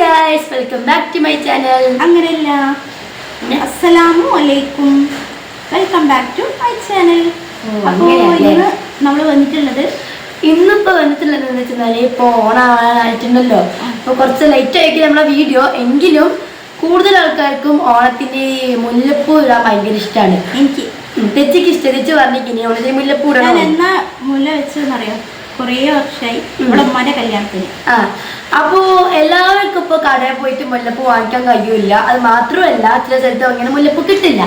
guys, welcome back to my channel. അങ്ങനെയല്ല. അസ്സലാമു അലൈക്കും. Welcome back to my channel. അപ്പോൾ ഇന്ന് നമ്മൾ ഇന്നിപ്പോൾ വന്നിട്ടുള്ളതെന്ന് വെച്ചാൽ ഇപ്പോൾ ഓണാവാനായിട്ടുണ്ടല്ലോ. അപ്പോൾ കുറച്ച് ലൈറ്റ് ആയിരിക്കും നമ്മളെ വീഡിയോ, എങ്കിലും കൂടുതൽ ആൾക്കാർക്കും ഓണത്തിന് മുല്ലപ്പൂ ഇടാൻ ഭയങ്കര ഇഷ്ടമാണ്. എനിക്ക് തെച്ചിക്ക് ഇഷ്ടം പറഞ്ഞിരിക്കുന്നു ഓണത്തിന് മുല്ലപ്പൂ ഇടണം. എന്നാ മുല്ല വെച്ചെന്നറിയാം, കുറേ വർഷമായി ഇവിടെ ഉമ്മാന്റെ കല്യാണത്തിന്. അപ്പോ എല്ലാവർക്കും ഇപ്പൊ കടയിൽ പോയിട്ട് മുല്ലപ്പൂ വാങ്ങിക്കാൻ കഴിയൂല. അത് മാത്രമല്ല ചില സ്ഥലത്ത് അങ്ങനെ മുല്ലപ്പൂ കിട്ടില്ല.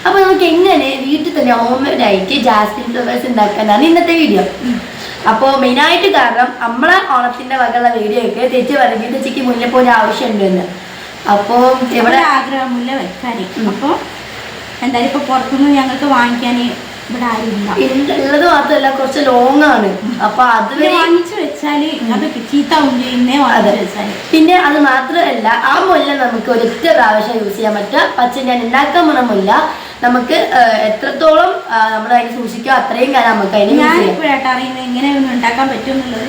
അപ്പൊ നമുക്ക് എങ്ങനെ വീട്ടിൽ തന്നെ ഹോംമെയ്ഡ് ആയിട്ട് ജാസ്മിൻ ഫ്ലവേഴ്സ് ഉണ്ടാക്കാനാണ് ഇന്നത്തെ വീഡിയോ. അപ്പോൾ മെയിനായിട്ട് കാരണം നമ്മളെ ഓണത്തിന്റെ വകയുള്ള വീഡിയോ ഒക്കെ തെച്ച് പറഞ്ഞിട്ട് തെച്ചിക്ക് മുല്ലപ്പൂവിന്റെ ആവശ്യമുണ്ടെന്ന്. അപ്പോൾ ഇവിടെ ആഗ്രഹം മുല്ല വെക്കാൻ. അപ്പോൾ എന്തായാലും ഇപ്പൊ പുറത്തുനിന്ന് ഞങ്ങൾക്ക് വാങ്ങിക്കാൻ ഇവിടെ ആരുമില്ല. ഉള്ളത് മാത്രമല്ല കുറച്ച് ലോങ് ആണ്. അപ്പൊ അത് വാങ്ങിച്ചു വെച്ചാല് അത് ചീത്താവും ചെയ്യുന്നേ വെച്ചാല്. പിന്നെ അത് മാത്രമല്ല ആ മുല്ല നമുക്ക് ഒരൊറ്റ പ്രാവശ്യം യൂസ് ചെയ്യാൻ പറ്റുക. പക്ഷെ ഞാൻ ഉണ്ടാക്കാൻ പോണ മുല്ല നമുക്ക് എത്രത്തോളം നമ്മൾ അതിന് സൂക്ഷിക്കുക അത്രയും കാലം നമുക്ക് അതിന് അറിയുന്നത് എങ്ങനെയൊന്നും ഉണ്ടാക്കാൻ പറ്റുമെന്നുള്ളത്.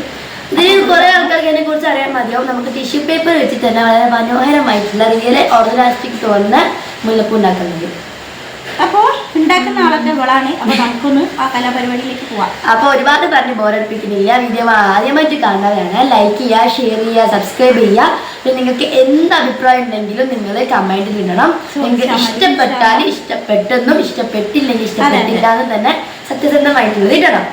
ഇതിൽ കുറെ ആൾക്കാർക്ക് അതിനെ കുറിച്ച് അറിയാൻ മതിയാവും. നമുക്ക് ടിഷ്യൂ പേപ്പർ വെച്ചിട്ട് തന്നെ വളരെ മനോഹരമായിട്ടുള്ള റിയൽ ഓർഗനാസ്റ്റിക് തോന്നുന്ന മുല്ലപ്പൂ ഉണ്ടാക്കാൻ കഴിയും. അപ്പോൾ ഉണ്ടാക്കുന്ന ആളൊക്കെ ഇവളാണ്. അപ്പൊ നമുക്കൊന്ന് ആ കലാപരിപാടിയിലേക്ക് പോവാം. അപ്പൊ ഒരുപാട് പറഞ്ഞ് ബോറടിപ്പിക്കുന്നില്ല. വീഡിയോ ആദ്യമായിട്ട് കാണുന്നവരാണ് ലൈക്ക് ചെയ്യുക, ഷെയർ ചെയ്യുക, സബ്സ്ക്രൈബ് ചെയ്യുക. പിന്നെ നിങ്ങൾക്ക് എന്ത് അഭിപ്രായം ഉണ്ടെങ്കിലും നിങ്ങൾ കമന്റിൽ ഇടണം. നിങ്ങൾക്ക് ഇഷ്ടപ്പെട്ടാൽ ഇഷ്ടപ്പെട്ടെന്നും ഇഷ്ടപ്പെട്ടില്ലെങ്കിൽ ഇഷ്ടപ്പെട്ടില്ല എന്ന് തന്നെ സത്യസന്ധമായിട്ടുള്ളത് ഇടണം.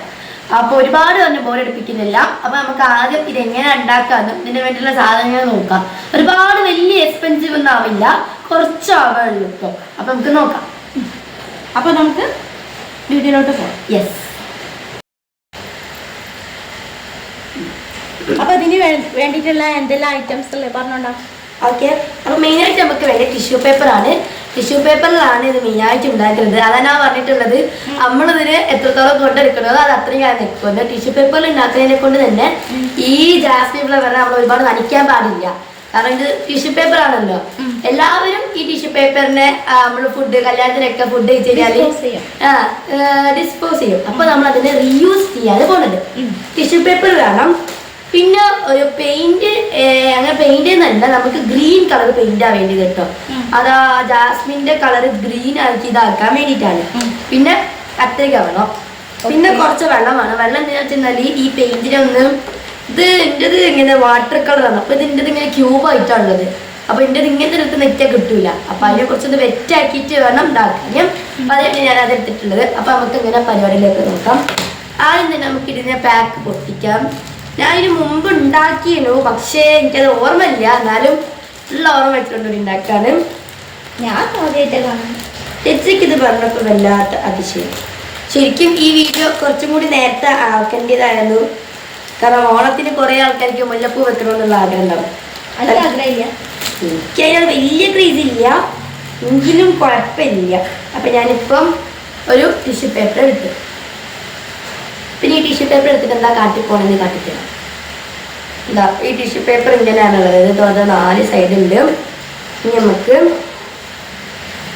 അപ്പൊ ഒരുപാട് പറഞ്ഞ് ബോറടിപ്പിക്കുന്നില്ല. അപ്പൊ നമുക്ക് ആദ്യം ഇതെങ്ങനെ ഉണ്ടാക്കാമെന്നും ഇതിന് വേണ്ടിയുള്ള സാധനങ്ങൾ നോക്കാം. ഒരുപാട് വലിയ എക്സ്പെൻസീവ് ഒന്നും ആവില്ല, കുറച്ചാവുള്ളൂ കേട്ടോ. അപ്പൊ നമുക്ക് നോക്കാം. അപ്പൊ നമുക്ക് വീഡിയോയിലോട്ട് പോകാം. യെസ്. അപ്പൊ ഇതിന് വേണ്ടിയിട്ടുള്ള എന്തെല്ലാം ഐറ്റംസ് അല്ലേ പറഞ്ഞോണ്ടാ. ഓക്കെ. അപ്പൊ മെയിനായിട്ട് നമുക്ക് വേണ്ട ടിഷ്യൂ പേപ്പറാണ്. ടിഷ്യൂ പേപ്പറിലാണ് ഇത് മെയിനായിട്ട് ഉണ്ടാക്കുന്നത്. അതാണ് ഞാൻ പറഞ്ഞിട്ടുള്ളത്. നമ്മളിതിന് എത്രത്തോളം കൊണ്ടെടുക്കണോ അത് അത്രയും കാലം നിൽക്കുന്നത്. ടിഷ്യൂ പേപ്പറിൽ ഉണ്ടാക്കുന്നതിനെ കൊണ്ട് തന്നെ ഈ ജാസ്മിൻ ഫ്ലവറിനെ നമ്മൾ ഒരുപാട് നനയ്ക്കാൻ പാടില്ല. കാരണം ഇത് ടിഷ്യൂ പേപ്പർ ആണല്ലോ. എല്ലാവരും ഈ ടിഷ്യൂ പേപ്പറിനെ നമ്മള് ഫുഡ് കല്യാണത്തിനൊക്കെ ഫുഡ് കഴിച്ച് കഴിഞ്ഞാല് ഡിസ്പോസ് ചെയ്യും. അപ്പൊ നമ്മൾ അതിനെ റീയൂസ് ചെയ്യാതെ പോണത്. ടിഷ്യൂ പേപ്പർ വേണം. പിന്നെ ഒരു പെയിന്റ്, അങ്ങനെ പെയിന്റ് എന്നല്ല, നമുക്ക് ഗ്രീൻ കളർ പെയിന്റാ വേണ്ടി കേട്ടോ. അതാ ജാസ്മിന്റെ കളർ ഗ്രീൻ ആക്കി ഇതാക്കാൻ വേണ്ടിയിട്ടാണ്. പിന്നെ കത്രിക വേണം. പിന്നെ കുറച്ച് വെള്ളം വേണം. വെള്ളം എന്താ വെച്ചാൽ ഈ പെയിന്റിനെ ഒന്ന് ഇത് ഇങ്ങനെ വാട്ടർ കളറാണ്. അപ്പൊ ഇതിൻ്റെ ഇങ്ങനെ ക്യൂബായിട്ടാണുള്ളത്. അപ്പൊ എൻ്റെ ഇങ്ങനത്തെ അടുത്ത് നെറ്റാ കിട്ടൂല. അപ്പൊ അതിനെ കുറച്ചൊന്ന് വെറ്റാക്കിയിട്ട് വേണം ഉണ്ടാക്കാൻ. അതാണ് ഞാൻ അതെടുത്തിട്ടുള്ളത്. അപ്പൊ നമുക്ക് ഇങ്ങനെ പരിപാടിയിലേക്ക് നോക്കാം. ആദ്യം തന്നെ നമുക്ക് ഇതിനെ പാക്ക് പൊട്ടിക്കാം. ഞാൻ ഇതിന് മുമ്പ് ഉണ്ടാക്കിയിരുന്നു, പക്ഷേ എനിക്കത് ഓർമ്മയില്ല. എന്നാലും ഉള്ള ഓർമ്മ വെച്ചുകൊണ്ട് ഉണ്ടാക്കാണ്. ഞാൻ ചേച്ചിക്ക് ഇത് പറഞ്ഞപ്പോൾ വല്ലാത്ത അതിശയം. ശരിക്കും ഈ വീഡിയോ കുറച്ചും കൂടി നേരത്തെ ആക്കേണ്ടതായിരുന്നു. കാരണം ഓണത്തിന് കുറെ ആൾക്കാർക്ക് മുല്ലപ്പൂ വെക്കണമെന്നുള്ള ആഗ്രഹം ഉണ്ടാവും. എനിക്ക് അതിനകത്ത് വലിയ ക്രേസ് ഇല്ല, എങ്കിലും കുഴപ്പമില്ല. അപ്പൊ ഞാനിപ്പം ഒരു ടിഷ്യൂ പേപ്പർ എടുത്തു. പിന്നെ ഈ ടിഷ്യൂ പേപ്പർ എടുത്തിട്ട് എന്താ കാട്ടിപ്പോണെന്ന് കാട്ടിത്തരാം. എന്താ ഈ ടിഷ്യൂ പേപ്പർ ഇങ്ങനെയാണുള്ളത്. ഇത് 4 സൈഡുണ്ട്. ഇനി നമുക്ക്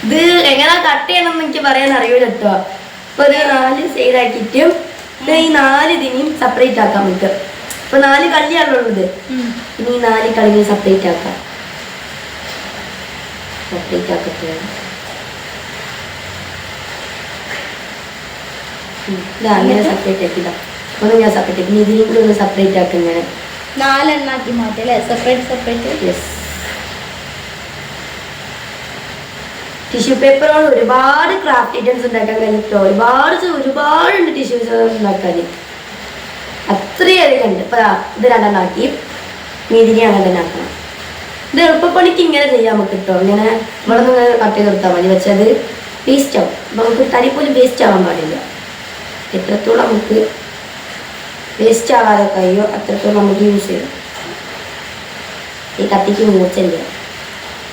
ഇത് എങ്ങനെ കട്ട് ചെയ്യണം എന്ന് എനിക്ക് പറയാൻ അറിയൂല കേട്ടോ. അപ്പൊ ഇത് 4 സൈഡാക്കിയിട്ട് ഈ 4 ഇതിനെയും സെപ്പറേറ്റ് ആക്കാൻ പറ്റും. ഇപ്പൊ 4 കള്ളിയാണുള്ളത്. ഇനി ഈ 4 കളിനെ സെപ്പറേറ്റ് ആക്കാം. സെപ്പറേറ്റ് ആക്കട്ടെ. ഇതാ അങ്ങനെ സെപ്പറേറ്റ് ആക്കില്ല. ഒന്ന് ഞാൻ സെപ്പറേറ്റ് ആക്കി. ഇതിനും കൂടി ഒന്ന് സെപ്പറേറ്റ് ആക്കും. ഞാൻ 4 എണ്ണാക്കി മാറ്റി അല്ലേ, സെപ്പറേറ്റ്. യെസ്. ടിഷ്യൂ പേപ്പറോട് ഒരുപാട് ക്രാഫ്റ്റ് ഐറ്റംസ് ഉണ്ടാക്കാൻ കഴിഞ്ഞിട്ടോ. ഒരുപാടുണ്ട് ടിഷ്യൂ ഉണ്ടാക്കാൻ. അത്രയധികം ഉണ്ട്. ഇപ്പൊ ഇത് 2 ആക്കി. മീതിരി അങ്ങനെ ആക്കണം. ഇത് എളുപ്പപ്പണിക്ക് ഇങ്ങനെ ചെയ്യാൻ നമുക്ക് കിട്ടോ. ഇങ്ങനെ ഇവിടെ നിന്ന് കട്ട് ചെയ്ത് കൊടുത്താൽ മതി. പക്ഷെ അത് വേസ്റ്റ് ആവും. അപ്പൊ നമുക്ക് തനി പോലും വേസ്റ്റ് ആവാൻ പാടില്ല. എത്രത്തോളം നമുക്ക് വേസ്റ്റ് ആവാതെ കഴിയോ അത്രത്തോളം നമുക്ക് യൂസ് ചെയ്യും. ഈ കത്തിക്ക് മൂർച്ചയില്ല.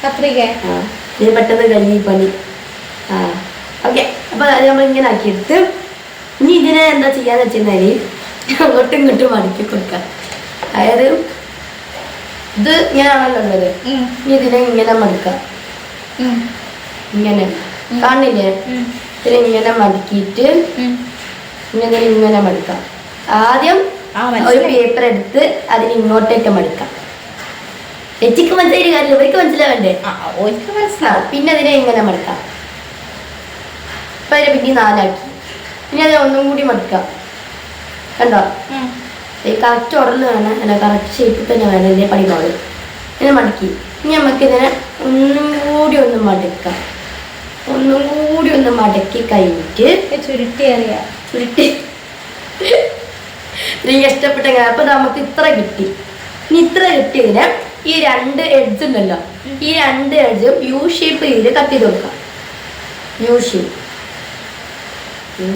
കത്രിക ഇതിന് പെട്ടെന്ന് കഴിഞ്ഞ് പണി. ഓക്കെ. അപ്പൊ അത് നമ്മൾ ഇങ്ങനെ ആക്കിയെടുത്ത് ഇനി ഇതിനെ എന്താ ചെയ്യാന്ന് വെച്ചിരുന്നാല് അങ്ങോട്ടും ഇങ്ങോട്ടും മടക്കി കൊടുക്കാം. അതായത് ഇത് ഇങ്ങനെയാണല്ലോ ഉള്ളത്. ഇനി ഇതിനെ ഇങ്ങനെ മടുക്കാം. ഇങ്ങനെ കാണില്ലേ? ഇതിനെ ഇങ്ങനെ മടക്കിയിട്ട് ഇങ്ങനെ മടുക്കാം. ആദ്യം ഒരു പേപ്പർ എടുത്ത് അതിന് ഇങ്ങോട്ടേക്ക് മടുക്കാം. എച്ചിക്ക് മനസ്സിലായി കാര്യമില്ല, ഇവർക്ക് മനസ്സിലാവണ്ടേ? ഓർക്ക് മനസ്സിലാവും. പിന്നെ അതിനെ ഇങ്ങനെ മടക്കാം. ഇപ്പൊ അതിനെ പിന്നെ 4 ആക്കി. പിന്നെ അതിനെ ഒന്നും കൂടി മടക്കാം. കണ്ടോ? ഈ കറക്റ്റ് ഓർഡറിൽ വേണം, അല്ല കറക്റ്റ് ഷേപ്പിൽ തന്നെ വേണം ഇതിന്റെ പണിപാട്. ഇങ്ങനെ മടക്കി. ഇനി നമുക്ക് ഇതിനെ ഒന്നും കൂടി ഒന്ന് മടക്കാം. ഒന്നും കൂടി ഒന്ന് മടക്കി കഴിഞ്ഞിട്ട് ചുരുട്ടി അറിയാം. ചുരുട്ടി എനിക്ക് ഇഷ്ടപ്പെട്ട. അപ്പൊ നമുക്ക് ഇത്ര കിട്ടി. ഇനി ഇത്ര കിട്ടിയതിന് ഈ 2 എഡ്ജ് ഉണ്ടല്ലോ, ഈ 2 എഡ്ജും യു ഷേപ്പ് ചെയ്ത് കട്ട് ചെയ്ത് കൊടുക്കാം. യു ഷേപ്പ്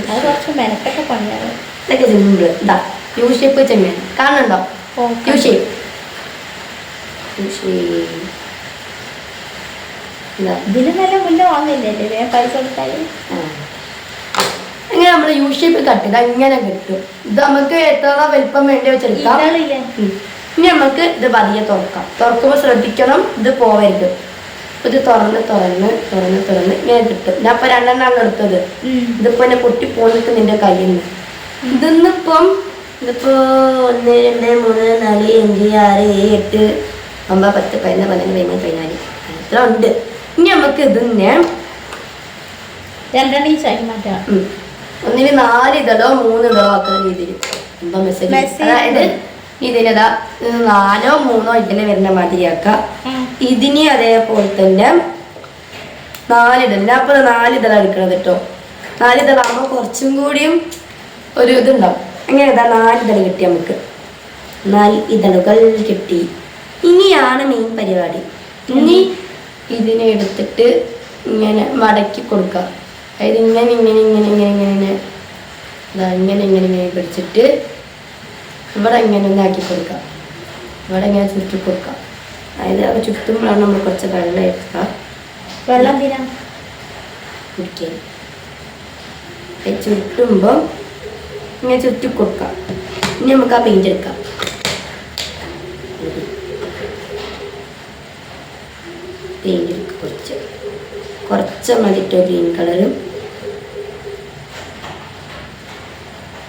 അത് കുറച്ച് മെനക്കൊക്കെ പണിയാണ്. ഇതൊക്കെ സിമ്പിൾ. ഇതാ യു ഷേപ്പ് ചെമ്മീൻ കാണുന്നുണ്ടോ? U shape. ഇതിന് നല്ല മുന്നേ വാങ്ങില്ലേ പൈസ കൊടുത്താലും. അങ്ങനെ നമ്മൾ യു ഷേപ്പ് കട്ട് ചെയ്താൽ ഇങ്ങനെ കിട്ടും. ഇത് നമുക്ക് എത്ര വലിപ്പം വേണ്ടി വെച്ചെടുക്കാം. ഇനി നമുക്ക് ഇത് പതിയെ തുറക്കാം. തുറക്കുമ്പോൾ ശ്രദ്ധിക്കണം ഇത് പോവരുത്. ഇത് തുറന്ന് തുറന്ന് തുറന്ന് തുറന്ന് ഇങ്ങനെ കിട്ടും. ഞാൻ ഇപ്പൊ 2 എണ്ണമാണ് എടുത്തത്. ഇതിപ്പോ എന്നെ പൊട്ടി പോന്നിട്ട് നിന്റെ കയ്യിൽ നിന്ന്. ഇതിപ്പോ 1 2 3 4 5 6 7 8 9 10 11 12 13 14 ഇത്ര ഉണ്ട്. ഇനി നമുക്ക് ഇതിനെ 2 ഇഞ്ചായി മാറ്റാം. ഒന്നിന് 4 ഇതളോ 3 ഇതളോ ആക്കുന്ന രീതിയിൽ എന്തോ മെസ്സേജ്. അതായത് ഇതിനതാ 4 3 ഇതിൽ വരുന്ന മാതിരിയാക്കാം. ഇതിന് അതേപോലെ തന്നെ 4 ഇതൾ. ഞാൻ അപ്പൊ 4 ഇതള എടുക്കണത് കേട്ടോ. 4 ഇതളാകുമ്പോൾ കുറച്ചും കൂടിയും ഒരു ഇതുണ്ടാവും. അങ്ങനെ 4 ഇതൾ കിട്ടി. നമുക്ക് 4 ഇതളുകൾ കിട്ടി. ഇനിയാണ് മെയിൻ പരിപാടി. ഇനി ഇതിനെ എടുത്തിട്ട് ഇങ്ങനെ മടക്കി കൊടുക്കുക. അതായത് ഇങ്ങനെ ഇങ്ങനെ ഇങ്ങനെ ഇങ്ങനെ ഇങ്ങനെ ഇങ്ങനെ ഇങ്ങനെ ഇങ്ങനെ പിടിച്ചിട്ട് ഇവിടെ ഇങ്ങനെ ഒന്ന് ആക്കി കൊടുക്കുക. ഇവിടെ ഇങ്ങനെ ചുറ്റി കൊടുക്കുക. അതായത് അത് ചുറ്റുമ്പോഴാണ് നമ്മൾ കുറച്ച് വെള്ളം എടുക്കുക. വെള്ളം തീരാ കുടിക്കാൻ ചുറ്റുമ്പോൾ ഇങ്ങനെ ചുറ്റി കൊടുക്കാം. ഇനി നമുക്ക് ആ പെയിന്റ് എടുക്കാം. പെയിന്റ് എടുക്കുക. കുറച്ച് മതിട്ടോ ഗ്രീൻ കളറും.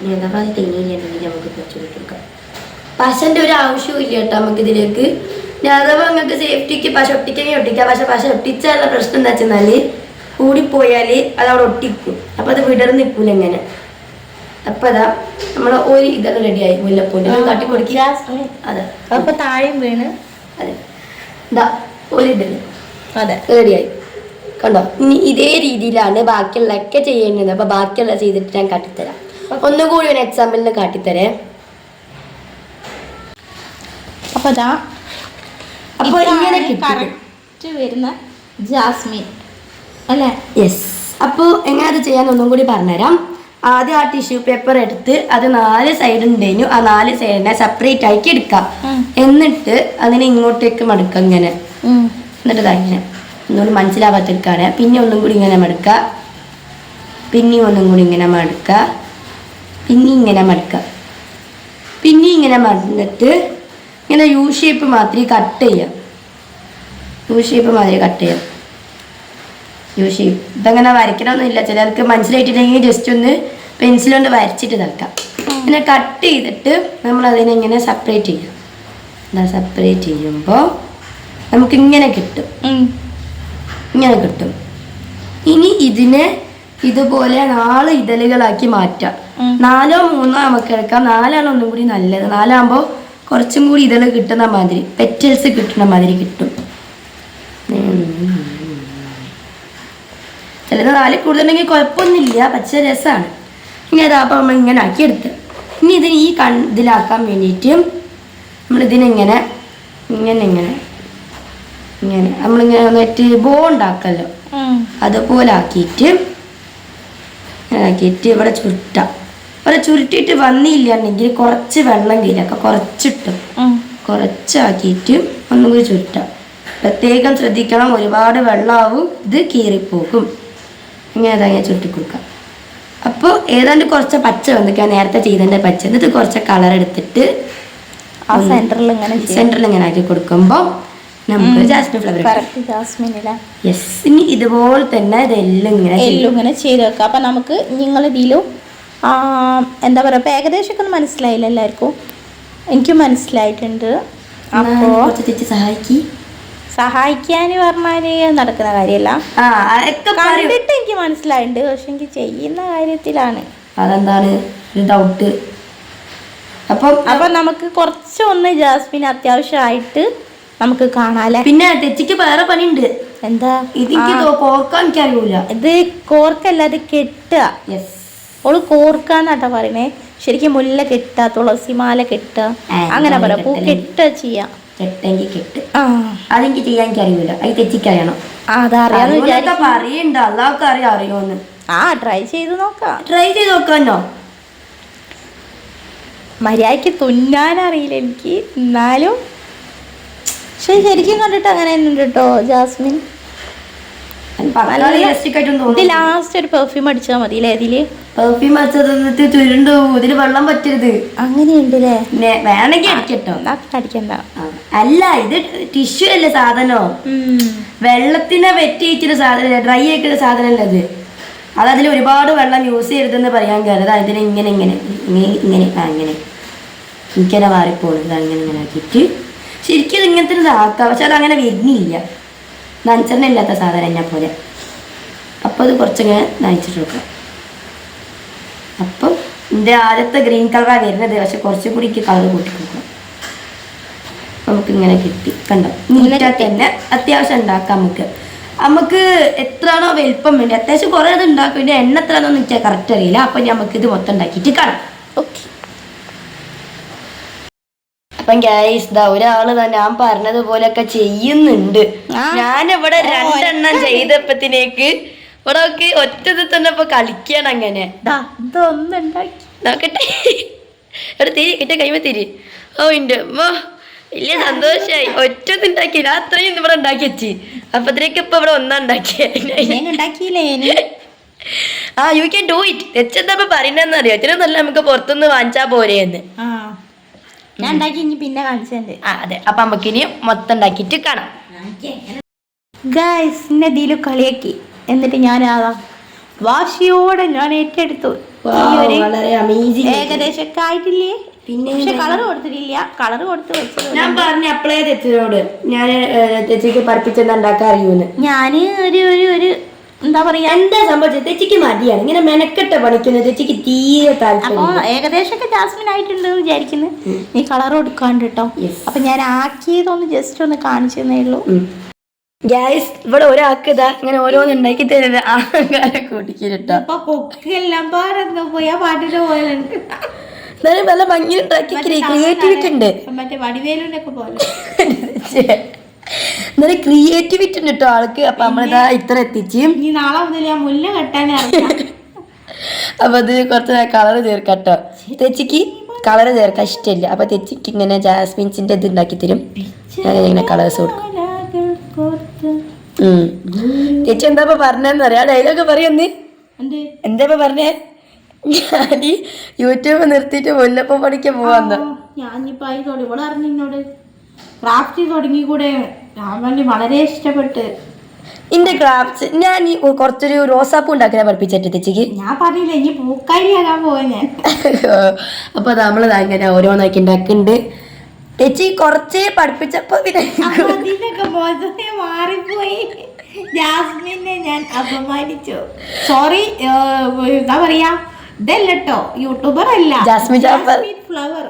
ഇനി അഥവാ അത് തെങ്ങിയില്ലെങ്കിൽ നമുക്ക് കുറച്ച് കൊടുക്കാം. പശൻ്റെ ഒരു ആവശ്യവും ഇല്ല കേട്ടോ നമുക്കിതിലേക്ക്. ഞാൻ അഥവാ നിങ്ങൾക്ക് സേഫ്റ്റിക്ക് പശ ഒട്ടിക്കണമെങ്കിൽ ഒട്ടിക്കാം. പക്ഷെ പശ ഒട്ടിച്ചാലുള്ള പ്രശ്നം എന്താ വെച്ചാൽ കൂടിപ്പോയാൽ അതവിടെ ഒട്ടിക്കും. അപ്പോൾ അത് വിടർന്ന് നിൽക്കൂല ഇങ്ങനെ. അപ്പം അതാ നമ്മൾ ഒരു ഇതൊക്കെ റെഡിയായി. മുല്ലപ്പൂൻ്റെ കാട്ടി കൊടുക്കുക. അതെ അപ്പൊ താഴെയും വീണ്. അതെ ഇതാ ഒരു ഇതല്ലേ. അതെ റെഡിയായി. കണ്ടോ? ഇനി ഇതേ രീതിയിലാണ് ബാക്കിയുള്ളതൊക്കെ ചെയ്യേണ്ടത്. അപ്പോൾ ബാക്കിയുള്ള ചെയ്തിട്ട് ഞാൻ കാട്ടിത്തരാം. ഒന്നുകൂടി ഒരു എക്സാമ്പിളിന് കാട്ടിത്തരേ. അപ്പോൾ ഇതാ അപ്പോൾ ഇങ്ങനെ കറക്റ്റ് വരുന്ന ജാസ്മിൻ അല്ലേ? യെസ്. അപ്പോൾ എങ്ങനെ അത് ചെയ്യാൻ ഒന്നും കൂടി പറഞ്ഞുതരാം. ആദ്യം ആ ടിഷ്യൂ പേപ്പർ എടുത്ത് അത് 4 സൈഡ് ഉണ്ടെങ്കിൽ ആ 4 സൈഡിനെ സെപ്പറേറ്റ് ആക്കി എടുക്കാം. എന്നിട്ട് അതിനെ ഇങ്ങോട്ടേക്ക് മടുക്കാം ഇങ്ങനെ. എന്നിട്ട് ഇതാ ഇങ്ങനെ ഒന്നുകൂടി മനസ്സിലാവാത്തെടുക്കാണ്. പിന്നെ ഒന്നും കൂടി ഇങ്ങനെ മടുക്കുക. പിന്നെയും ഒന്നും കൂടി ഇങ്ങനെ മടുക്കുക. പിന്നെ ഇങ്ങനെ മടുക്കുക. പിന്നെ ഇങ്ങനെ മടന്നിട്ട് ഇങ്ങനെ യു ഷേപ്പ് മാത്രമേ കട്ട് ചെയ്യാം. യു ഷേപ്പ് മാതിരി കട്ട് ചെയ്യാം. യു ഷേപ്പ് ഇതങ്ങനെ വരയ്ക്കണമെന്നില്ല. ചിലർക്ക് മനസ്സിലായിട്ടില്ലെങ്കിൽ ജസ്റ്റ് ഒന്ന് പെൻസിൽ കൊണ്ട് വരച്ചിട്ട് തൽക്കാം. ഇങ്ങനെ കട്ട് ചെയ്തിട്ട് നമ്മളതിനെ ഇങ്ങനെ സെപ്പറേറ്റ് ചെയ്യാം. എന്താ സെപ്പറേറ്റ് ചെയ്യുമ്പോൾ നമുക്കിങ്ങനെ കിട്ടും. ഇങ്ങനെ കിട്ടും. ഇനി ഇതിനെ ഇതുപോലെ 4 ഇതളുകളാക്കി മാറ്റാം. 4 3 നമുക്ക് എടുക്കാം. 4 ഒന്നും കൂടി നല്ലത്. 4 ആകുമ്പോൾ കുറച്ചും കൂടി ഇതള് കിട്ടുന്ന മാതിരി, പെറ്റൽസ് കിട്ടുന്ന മാതിരി കിട്ടും. ചിലത് 4 കൂടുതലുണ്ടെങ്കിൽ കുഴപ്പമൊന്നുമില്ല, പക്ഷേ രസമാണ്. ഇനി അതാപ്പോൾ നമ്മൾ ഇങ്ങനെ ആക്കിയെടുത്ത് ഇനി ഇതിന് ഈ ഇതിലാക്കാൻ വേണ്ടിയിട്ട് നമ്മളിതിനെങ്ങനെ ഇങ്ങനെ ഇങ്ങനെ ഇങ്ങനെ നമ്മളിങ്ങനെ വന്നിട്ട് ബോ ഉണ്ടാക്കല്ലോ, അതുപോലെ ആക്കിയിട്ട് ഇവിടെ ചുരുട്ടാം. ഇവിടെ ചുരുട്ടിയിട്ട് വന്നില്ലെങ്കിൽ കുറച്ച് വെള്ളം കീഴൊക്കെ കുറച്ചിട്ടും കുറച്ചാക്കിയിട്ട് ഒന്നും കൂടി ചുരുട്ടാം. പ്രത്യേകം ശ്രദ്ധിക്കണം, ഒരുപാട് വെള്ളമാവും, ഇത് കീറിപ്പോകും. ഇങ്ങനെ അതങ്ങനെ ചുരുട്ടി കൊടുക്കാം. അപ്പോൾ ഏതാണ്ട് കുറച്ച് പച്ച വന്നിക്കാൻ നേരത്തെ ചെയ്തതിൻ്റെ പച്ച, എന്നിട്ട് കുറച്ച് കളർ എടുത്തിട്ട് സെൻറ്ററിൽ ഇങ്ങനെ ആക്കി കൊടുക്കുമ്പോൾ നമുക്ക് ജാസ്മിൻ ഫ്ലവർ. യെസ്. ഇനി ഇതുപോലെ തന്നെ ഇതെല്ലാം ഇങ്ങനെ ചെയ്ത് വെക്കാം. അപ്പം നമുക്ക് നിങ്ങളിതിലും എന്താ പറയുക, ഇപ്പം ഏകദേശമൊക്കെ ഒന്ന് മനസ്സിലായില്ല എല്ലാവർക്കും? എനിക്ക് മനസ്സിലായിട്ടുണ്ട്. അപ്പോ കുറച്ച് ചേച്ചി സഹായിക്കാന് പറഞ്ഞാല് നടക്കുന്ന കാര്യമല്ല. കണ്ടിട്ട് എനിക്ക് മനസ്സിലായിട്ടുണ്ട്, പക്ഷെ എനിക്ക് ചെയ്യുന്ന കാര്യത്തിലാണ് അതെന്താണ് ഒരു ഡൗട്ട്. അപ്പൊ നമുക്ക് കുറച്ചൊന്ന് ജാസ്മിൻ അത്യാവശ്യമായിട്ട് നമുക്ക് കാണാല്ലേ. പിന്നെ തെച്ചിക്ക് വേറെ പണിയുണ്ട്. എന്താ ഇതിക്ക് കോർക്കാൻ എനിക്കറിയൂല. ഇത് കോർക്കല്ല, അത് കെട്ടുക. ഓള് കോർക്കാന്നാട്ടാ പറയണേ. ശരിക്കും മുല്ല കെട്ടുക, തുളസിമാല കെട്ടുക, അങ്ങനെ പറയാം. പൂ കെട്ടുക ചെയ്യാം. കെട്ടെങ്കിൽ കെട്ട്. അതെനിക്ക് ചെയ്യാൻ എനിക്കറിയൂല. അത് തെച്ചിക്കറിയണം. അതറിയാന്ന് വിചാരിച്ച പറയണ്ട. അല്ലാവർക്കും അറിയോന്ന്. ട്രൈ ചെയ്ത് നോക്കാം. ട്രൈ ചെയ്ത് നോക്കാനോ? മര്യാദക്ക് തുന്നാൻ അറിയില്ല എനിക്ക്, എന്നാലും പക്ഷെ ശരിക്കും കണ്ടിട്ട് അങ്ങനെ ഉണ്ട് കേട്ടോ ജാസ്മിൻ. ഇത് ലാസ്റ്റ് ഒരു പെർഫ്യൂം അടിച്ചാൽ മതി അല്ലേ? ഇതില് പെർഫ്യൂം അടിച്ചത് ചുരുണ്ടു. ഇതില് വെള്ളം പറ്റരുത്. അങ്ങനെയുണ്ടല്ലേ? വേണമെങ്കിൽ അടിക്കട്ടോ. അടിക്കണ്ട. അല്ല, ഇത് ടിഷ്യൂ അല്ലേ സാധനോ. വെള്ളത്തിനെ വെറ്റിയിച്ചിട്ട് സാധനം, ഡ്രൈ ആക്കിയ സാധനം അല്ല അത്. അതതിൽ ഒരുപാട് വെള്ളം യൂസ് ചെയ്യരുതെന്ന് പറയാൻ കയറത്. അതിന് ഇങ്ങനെ ഇങ്ങനെ ഇങ്ങനെ ഇങ്ങനെ ഇങ്ങനെ മാറിപ്പോണത്. അങ്ങനെ ഇങ്ങനെ ആക്കിയിട്ട് ശരിക്കും ഇങ്ങനത്തെ ഇതാക്കാം. പക്ഷെ അതങ്ങനെ വരുന്നില്ല. നനച്ചെണ്ണ ഇല്ലാത്ത സാധനം എന്നെ പോലെ. അപ്പോൾ അത് കുറച്ചിങ്ങനെ നനച്ചിട്ട് കൊടുക്കാം. അപ്പം എൻ്റെ ആദ്യത്തെ ഗ്രീൻ കളറാണ് വരുന്നത്. പക്ഷെ കുറച്ചും കൂടി കളർ കൂട്ടി കൊടുക്കാം. നമുക്കിങ്ങനെ കിട്ടി. കണ്ടോ? നീറ്റാക്കി തന്നെ അത്യാവശ്യം ഉണ്ടാക്കാം. നമുക്ക് എത്രയാണോ വലിപ്പം വേണ്ടി അത്യാവശ്യം കുറേ അത് ഉണ്ടാക്കും. പിന്നെ എണ്ണ എത്രയാണെന്ന് എനിക്ക് കറക്റ്റ് അറിയില്ല. അപ്പം നമുക്കിത് മൊത്തം ഉണ്ടാക്കിയിട്ട് കാണാം. ഓക്കെ. അപ്പം ഗൈസ് ഒരാള് ഞാൻ പറഞ്ഞതുപോലെയൊക്കെ ചെയ്യുന്നുണ്ട്. ഞാനിവിടെ 2 എണ്ണം ചെയ്തപ്പത്തിനേക്ക് ഇവിടെ ഒക്കെ ഒറ്റ തന്നെ ഇപ്പൊ കളിക്കാണ്. അങ്ങനെ നോക്കട്ടെ. ഇവിടെ തിരി കിട്ട കൈമ തിരി. ഓ ഇണ്ട് വലിയ സന്തോഷായി. ഒറ്റ ഉണ്ടാക്കി. അത്രയും ഇവിടെ ഉണ്ടാക്കി വെച്ച്. അപ്പത്തിനേക്ക് ഇപ്പൊ ഇവിടെ ഉണ്ടാക്കിയേ. You can do it. തെച്ചെന്താ പറയുന്നതെന്ന് അറിയാം. ഇതിനൊന്നല്ല നമുക്ക് പുറത്തുനിന്ന് വാങ്ങിച്ചാ പോരെയെന്ന്. ഞാൻ ഉണ്ടാക്കി പിന്നെ കാണിച്ചത്. അതെ. അപ്പൊ നമുക്കിനി മൊത്തം ഉണ്ടാക്കിയിട്ട് കാണാം. ഗൈസ് ഇതിൽ കളിയാക്കി. എന്നിട്ട് ഞാൻ വാശിയോടെ ഞാൻ ഏറ്റെടുത്തു. വളരെ അമേസിംഗ്. ഏകദേശമൊക്കെ ആയിട്ടില്ലേ? പിന്നെ കളർ കൊടുത്തിട്ടില്ല. കളർ കൊടുത്ത് വെച്ചത് ഞാൻ പറഞ്ഞു അപ്പളേ തെച്ചിനോട്. ഞാൻ തെച്ചിക്ക് പഠിപ്പിച്ചെന്താ ഉണ്ടാക്കാൻ അറിയൂന്ന്. ഞാന് ഒരു എന്താ പറയാ, എന്താ സംഭവിച്ചത്? തെച്ചിക്ക് മടിയാണ് ഇങ്ങനെ മെനക്കെട്ട പണിക്കുന്നത്. തെച്ചിക്ക് തീരെ താല്പര്യം. അപ്പൊ ഏകദേശമൊക്കെ ജാസ്മിൻ ആയിട്ടുണ്ടെന്ന് വിചാരിക്കുന്നു. നീ കളർ കൊടുക്കാണ്ട് കേട്ടോ. അപ്പൊ ഞാൻ ആക്കിയതൊന്ന് ജസ്റ്റ് ഒന്ന് കാണിച്ചെന്നേ ഉള്ളൂ. ഗൈസ് ഇവിടെ ഒരാൾക്ക് ഇതാ ഇങ്ങനെ ഓരോന്ന് ഉണ്ടാക്കി തരുന്നത് ആൾക്കാരെ കൂട്ടിക്കിട്ടോ. അപ്പൊ കൊക്കെല്ലാം പാടെന്തോ പോയി ആ പാട്ടിന്റെ പോലെ എന്നാലും നല്ല ഭംഗി ഉണ്ടാക്കി ക്രിയേറ്റിവിറ്റി ഉണ്ട്. മറ്റേ വടിവേലുണ്ടൊക്കെ പോലെ എന്നാലും ക്രിയേറ്റിവിറ്റി ഉണ്ട് കേട്ടോ ആൾക്ക്. അപ്പൊ നമ്മളിതാ ഇത്ര എത്തിച്ച്. നീ നാളെ മുതൽ ഞാൻ മുല്ല കെട്ടാൻ അപ്പൊ അത് കുറച്ച് കളർ ചേർക്കാട്ടോ. തെച്ചിക്ക് കളർ ചേർക്കാൻ ഇഷ്ടമില്ല. അപ്പൊ തെച്ചിക്ക് ഇങ്ങനെ ജാസ്മിൻസിന്റെ ഇത് ഉണ്ടാക്കി തരും. ഞാൻ ഇങ്ങനെ കളേഴ്സ് കൊടുക്കും. ചേച്ചി എന്താ പറഞ്ഞെന്ന് അറിയാം. ഡയലോഗ് പറയുന്നേ. എന്താ പറഞ്ഞേ? ഞാൻ യൂട്യൂബ് നിർത്തിയിട്ട് മുല്ലപ്പം പഠിക്കാൻ പോവാന്ന്. ക്രാഫ്റ്റ് തുടങ്ങി കൂടെ വളരെ ഇഷ്ടപ്പെട്ട് എന്റെ ക്രാഫ്റ്റ്സ് ഞാൻ കുറച്ചൊരു റോസാപ്പൂ ഉണ്ടാക്കാൻ പഠിപ്പിച്ചിട്ട് തെച്ചിക്ക്. ഞാൻ പറഞ്ഞില്ല ഇനി പൂക്കാരിയാകാൻ പോവാ ഞാൻ. അപ്പൊ നമ്മള് അങ്ങനെ ഓരോന്നാക്കി ഉണ്ടാക്കുന്നുണ്ട്. ചേച്ചി കുറച്ച് പഠിപ്പിച്ചപ്പോ അതിനൊക്കെ മോശമേ മാറിപ്പോയി. ജാസ്മിനെ ഞാൻ അപമാനിച്ചു. സോറി. എന്താ പറയാ, ഇതല്ലോ യൂട്യൂബർ അല്ല, ജാസ്മിൻ ഫ്ലവർ.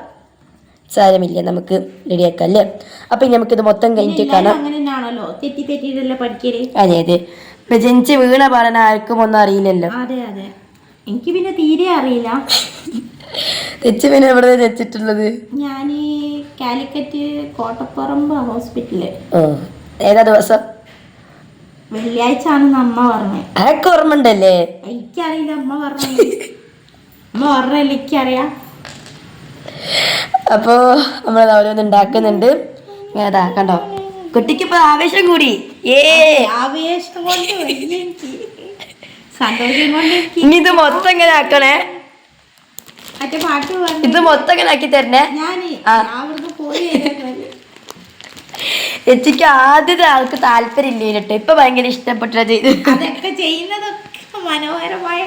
സാരമില്ല, നമുക്ക് റെഡിയാക്കാം അല്ലേ? അപ്പൊ നമുക്കിത് മൊത്തം കഴിഞ്ഞിട്ട് കാണാം. അങ്ങനെയാണല്ലോ, തെറ്റിയിട്ടല്ലേ പഠിക്കല്. അതെ അതെ. ഇപ്പൊ ജനിച്ച് വീണ പാടാൻ ആർക്കും ഒന്നും അറിയില്ലല്ലോ. അതെ അതെ. എനിക്ക് പിന്നെ തീരെ അറിയില്ല. തെച്ച് പിന്നെ എവിടെ തെച്ചിട്ടുള്ളത്? ഞാൻ കാലിക്കറ്റ് കോട്ടപ്പറമ്പ് ഹോസ്പിറ്റല്. ഏതാ ദിവസം? വെള്ളിയാഴ്ച ആണെന്ന് അമ്മ പറഞ്ഞത്. അതൊക്കെ ഓർമ്മ ഉണ്ടല്ലേ? എനിക്കറിയില്ല, അമ്മ പറഞ്ഞത്. അമ്മ പറഞ്ഞല്ലേ എനിക്കറിയാം. അപ്പോ നമ്മൾ ഓരോന്ന് ഉണ്ടാക്കുന്നുണ്ട്. ഏതാ കണ്ടോ, കുട്ടിക്ക് ഇപ്പൊ ആവേശം കൂടി. ആവേശം കൊണ്ട് സന്തോഷം കൊണ്ട്. ഇനി ഇത് മൊത്തം ഇങ്ങനെ ആക്കണേ. ഇത് മൊത്തം ഇങ്ങനെ ആക്കി തരണേ. ചേച്ചിക്ക് ആദ്യത്തെ ആൾക്ക് താല്പര്യം ഇല്ലേട്ടോ. ഇപ്പൊ ഭയങ്കര ഇഷ്ടപ്പെട്ടത് അതൊക്കെ ചെയ്യുന്നതൊക്കെ മനോഹരമായ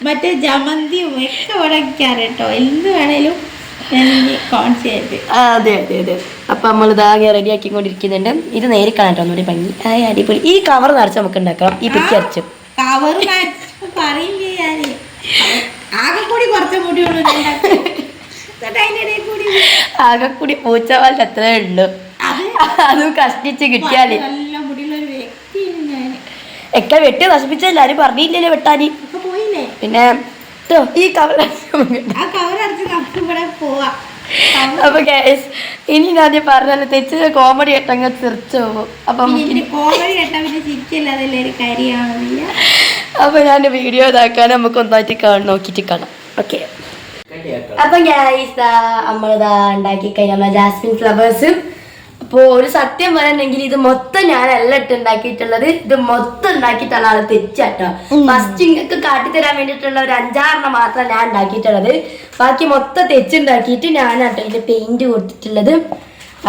മറ്റേ ജമന്തിയും ഒക്കെ ഉടക്കാറ് കേട്ടോ. എന്ത് വേണേലും അതെ അതെ അതെ. അപ്പൊ നമ്മൾ ഇതാകെ റെഡി ആക്കിക്കൊണ്ടിരിക്കുന്നുണ്ട്. ഇത് നേരിക്കാണ് കേട്ടോ ഒന്നുകൂടി ഭംഗി. അടിപൊളി. ഈ കവർ നിറച്ച് നമുക്ക് ഉണ്ടാക്കാം. ഈ പിറ്റി അരച്ചു ആകെ കൂടി പൂച്ചവാലിന്റെ അത്രേ ഉള്ളു. അതും കഷ്ടിച്ച് കിട്ടിയാല് ഒക്കെ വെട്ടി നശിപ്പിച്ചല്ല. ആരും പറഞ്ഞില്ലല്ലോ വെട്ടാന്. പിന്നെ ഈ കവർ അപ്പൊ ഗൈസ് ഇനി ഞാൻ പറഞ്ഞല്ലോ തെച്ച് കോമഡി കേട്ടങ്ങ് തിരിച്ചു പോകും. അപ്പൊ ഞാൻ വീഡിയോ ഇതാക്കാൻ നമുക്ക് ഒന്നായിട്ട് നോക്കിട്ട് കാണാം. ഓക്കെ. അപ്പൊ ഗൈസ് നമ്മളിതാ ഉണ്ടാക്കി കഴിഞ്ഞാൽ നമ്മളെ ജാസ്മിൻ ഫ്ലവേഴ്സ്. അപ്പോൾ ഒരു സത്യം പറയണമെങ്കിൽ ഇത് മൊത്തം ഞാനല്ല ഉണ്ടാക്കിയിട്ടുള്ളത്. ഇത് മൊത്തം ഉണ്ടാക്കിയിട്ടുള്ള ആള് തെച്ചാട്ടോ. ഫസ്റ്റ് ഇങ്ങക്ക് കാട്ടിത്തരാൻ വേണ്ടിയിട്ടുള്ള ഒരു 5-6 മാത്രം ഞാൻ ഉണ്ടാക്കിയിട്ടുള്ളത്. ബാക്കി മൊത്തം തെച്ചുണ്ടാക്കിയിട്ട് ഞാനാട്ടോ ഇതിന്റെ പെയിന്റ് കൊടുത്തിട്ടുള്ളത്.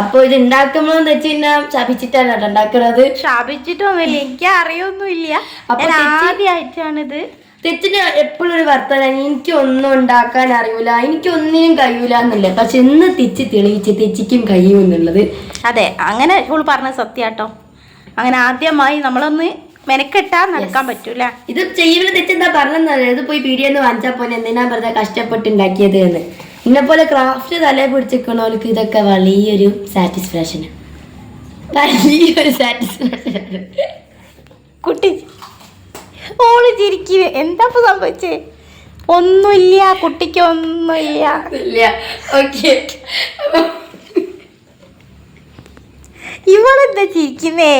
അപ്പൊ ഇത് ഉണ്ടാക്കുമ്പോൾ തെച്ച് പിന്നെ ശപിച്ചിട്ടാണ് കേട്ടോ ഉണ്ടാക്കുന്നത്. ശപിച്ചിട്ടൊന്നുമില്ല, എനിക്ക് അറിയൊന്നുമില്ല. അപ്പൊ ആദ്യമായിട്ടാണിത്. തെച്ചിന് എപ്പോഴും ഒരു വർത്തമാനം, എനിക്കൊന്നും ഉണ്ടാക്കാൻ അറിയൂല, എനിക്കൊന്നിനും കഴിയൂല എന്നല്ലേ. പക്ഷെ ഇന്ന് തെച്ച് തെളിയിച്ച് തെച്ചിക്കും കഴിയുമെന്നുള്ളത്. അതെ, അങ്ങനെ ഇപ്പോൾ പറഞ്ഞ സത്യാട്ടോ. അങ്ങനെ ആദ്യമായി നമ്മളൊന്ന് മെനക്കെട്ടാ നടക്കാൻ പറ്റൂല. ഇത് ചെയ്യുന്ന തെച്ചെന്താ പറഞ്ഞെന്നറിയാം. ഇത് പോയി പീടിയെന്ന് വാങ്ങിച്ചാൽ പോലെ എന്തിനാ വെറുതെ കഷ്ടപ്പെട്ട് ഉണ്ടാക്കിയത് എന്ന്. ഇന്നെ പോലെ ക്രാഫ്റ്റ് തലയെ പിടിച്ചിരിക്കണവർക്ക് ഇതൊക്കെ വലിയൊരു സാറ്റിസ്ഫാക്ഷൻ. കുട്ടി ഓള് ചിരിക്കുക. എന്താ സംഭവിച്ചേ? ഒന്നുമില്ല, കുട്ടിക്ക് ഒന്നുമില്ല. ഇവളെന്താ ചിരിക്കുന്നേ?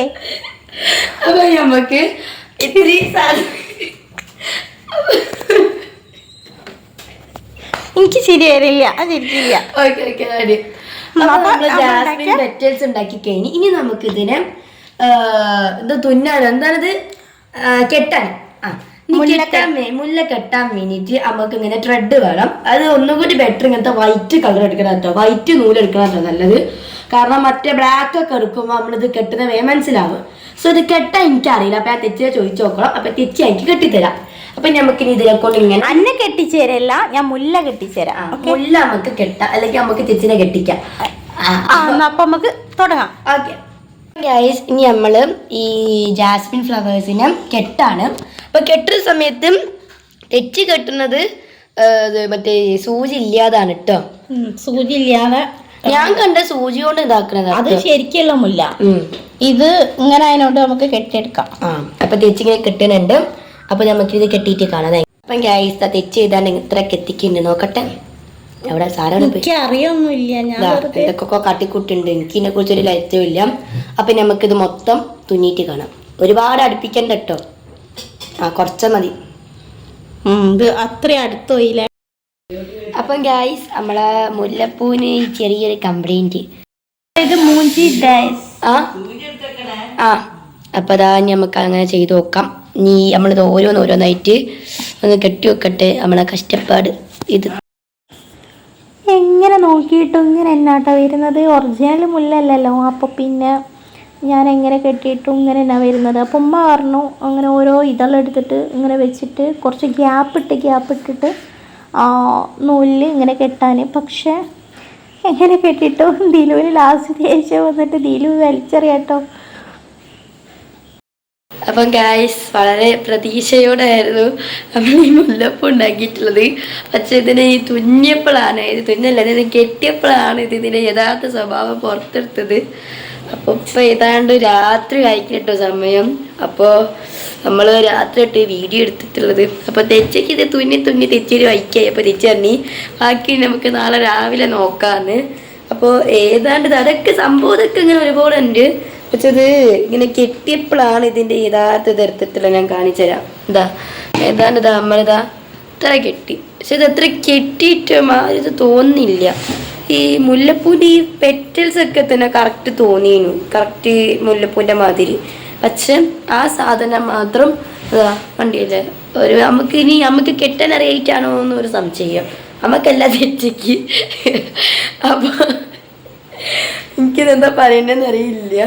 അപ്പൊ നമുക്ക് ഇത്തിരി എനിക്ക് ശരി വരില്ല, ചിരിക്കില്ല. ജാസ്മിൻ പെറ്റൽസ് ഉണ്ടാക്കി കഴിഞ്ഞ് ഇനി നമുക്ക് ഇതിനെ ഇത് തുന്നാൻ എന്താണിത് കെട്ടാൻ മുല്ല കെട്ടാൻ വേണ്ടിട്ട് നമുക്ക് ഇങ്ങനെ ത്രെഡ് വേണം. അത് ഒന്നുകൂടി ബെറ്റർ ഇങ്ങനത്തെ വൈറ്റ് കളർ എടുക്കണം കേട്ടോ. വൈറ്റ് നൂല് എടുക്കണം കേട്ടോ നല്ലത്. കാരണം മറ്റേ ബ്ലാക്ക് ഒക്കെ എടുക്കുമ്പോൾ നമ്മളിത് കെട്ടുന്ന മനസ്സിലാവും. സോ ഇത് കെട്ടാൻ എനിക്കറിയില്ല. അപ്പൊ ഞാൻ തെച്ചിയെ ചോദിച്ചു നോക്കണം. അപ്പൊ തെച്ചി എനിക്ക് കെട്ടിത്തരാം. അപ്പൊ നമുക്കിനി ഇതിനെ കൊണ്ട് ഇങ്ങനെ അന്നെ കെട്ടിച്ചേരല്ല, ഞാൻ മുല്ല കെട്ടിച്ചേരാം. മുല്ല നമുക്ക് കെട്ടാം, അല്ലെങ്കിൽ നമുക്ക് തെച്ചിനെ കെട്ടിക്കാം. അപ്പൊ നമുക്ക് തുടങ്ങാം. ഓക്കെ ഗൈസ്, ഇനി നമ്മള് ഈ ജാസ്മിൻ ഫ്ലവേഴ്സിനെ കെട്ടാണ്. അപ്പൊ കെട്ടുന്ന സമയത്ത് തെച്ച് കെട്ടുന്നത് മറ്റേ സൂചി ഇല്ലാതാണ് കേട്ടോ. സൂചി ഇല്ലാതെ ഞാൻ കണ്ട സൂചി കൊണ്ട് ഇതാക്കണത്. അത് ശരിക്കുള്ള മുല്ല. ഇത് ഇങ്ങനെ അതിനോട് നമുക്ക് കെട്ടിയെടുക്കാം. അപ്പൊ തെച്ചിങ്ങനെ കെട്ടുന്നുണ്ട്. അപ്പൊ നമുക്ക് ഇത് കെട്ടിയിട്ട് കാണാം. അപ്പൊ ഗൈസ് തെച്ച് ചെയ്താണ്ട് ഇത്ര കെത്തിക്കുന്നുണ്ട്. നോക്കട്ടെ എവിടെ സാധനം. ഇതൊക്കെ കാട്ടിക്കൂട്ടുണ്ട്. എനിക്ക് ഇതിനെ കുറിച്ചൊരു ലൈറ്റും ഇല്ല. അപ്പൊ നമുക്കിത് മൊത്തം തുന്നിയിട്ട് കാണാം. ഒരുപാട് അടുപ്പിക്കണ്ട കേട്ടോ. കുറച്ച മതി. ഇത് അത്ര അടുത്തോയില്ലേ. അപ്പം ഗൈസ് നമ്മളെ മുല്ലപ്പൂവിന് ചെറിയൊരു കംപ്ലൈന്റ്. ഇത് മൂഞ്ചി അപ്പൊ അതാ നമുക്ക് അങ്ങനെ ചെയ്ത് നോക്കാം. ഇനി നമ്മളിത് ഓരോന്നായിട്ട് ഒന്ന് കെട്ടി വെക്കട്ടെ. നമ്മളെ കഷ്ടപ്പാട് ഇത് എങ്ങനെ നോക്കിയിട്ടും ഇങ്ങനെ എന്നാട്ടോ വരുന്നത്. ഒറിജിനൽ മുല്ലല്ലോ. അപ്പോൾ പിന്നെ ഞാൻ എങ്ങനെ കെട്ടിയിട്ടും ഇങ്ങനെ എന്നാ വരുന്നത്. അപ്പം ഉമ്മ പറഞ്ഞു അങ്ങനെ ഓരോ ഇതെടുത്തിട്ട് ഇങ്ങനെ വെച്ചിട്ട് കുറച്ച് ഗ്യാപ്പിട്ടിട്ട് നൂലിൽ ഇങ്ങനെ കെട്ടാൻ. പക്ഷേ എങ്ങനെ കെട്ടിട്ടോ ദിലുവിന് ലാസ്റ്റ് ദേഷ്യം വന്നിട്ട് ദിലു വലിച്ചെറിയാട്ടോ. അപ്പം ഗായ്സ് വളരെ പ്രതീക്ഷയോടായിരുന്നു നമ്മൾ ഈ മുല്ലപ്പൂ ഉണ്ടാക്കിയിട്ടുള്ളത്. പക്ഷെ ഇതിനെ ഈ തുന്നിയപ്പോഴാണ്, ഇത് തുന്നല്ല, ഇതിനെ കെട്ടിയപ്പോഴാണ് ഇതിൻ്റെ യഥാർത്ഥ സ്വഭാവം പുറത്തെടുത്തത്. അപ്പോൾ ഇപ്പം ഏതാണ്ട് രാത്രി ആയിട്ടോ സമയം. അപ്പോൾ നമ്മൾ രാത്രി ഇട്ട് വീഡിയോ എടുത്തിട്ടുള്ളത്. അപ്പോൾ തെച്ചയ്ക്ക് ഇത് തുന്നി തെച്ചൊരു വൈക്കായി. അപ്പോൾ തെച്ചി പറഞ്ഞി ബാക്കി നമുക്ക് നാളെ രാവിലെ നോക്കാമെന്ന്. അപ്പോൾ ഏതാണ്ട് അതൊക്കെ സംഭവമൊക്കെ ഇങ്ങനെ ഒരുപാട് ഉണ്ട്. പക്ഷെ ഇത് ഇങ്ങനെ കെട്ടിയപ്പോഴാണ് ഇതിൻ്റെ യഥാർത്ഥ തരത്തിലുള്ള ഞാൻ കാണിച്ചു തരാം. ഏതാണ്ട് നമ്മളിതാ ഇത്ര കെട്ടി. പക്ഷെ ഇത് അത്ര കെട്ടിയിട്ടും ഇത് തോന്നില്ല. ഈ മുല്ലപ്പൂവിൻ്റെ ഈ പെറ്റൽസ് ഒക്കെ തന്നെ കറക്റ്റ് തോന്നിയിരുന്നു, കറക്റ്റ് മുല്ലപ്പൂവിൻ്റെ മാതിരി. പക്ഷെ ആ സാധനം മാത്രം വണ്ടിയല്ലേ ഒരു നമുക്ക് കെട്ടാൻ അറിയിട്ടാണോ എന്നൊരു സംശയം നമുക്കെല്ലാം തെറ്റിക്ക്. അപ്പോൾ എനിക്കിതെന്താ പറയണ്ടെന്ന് അറിയില്ല.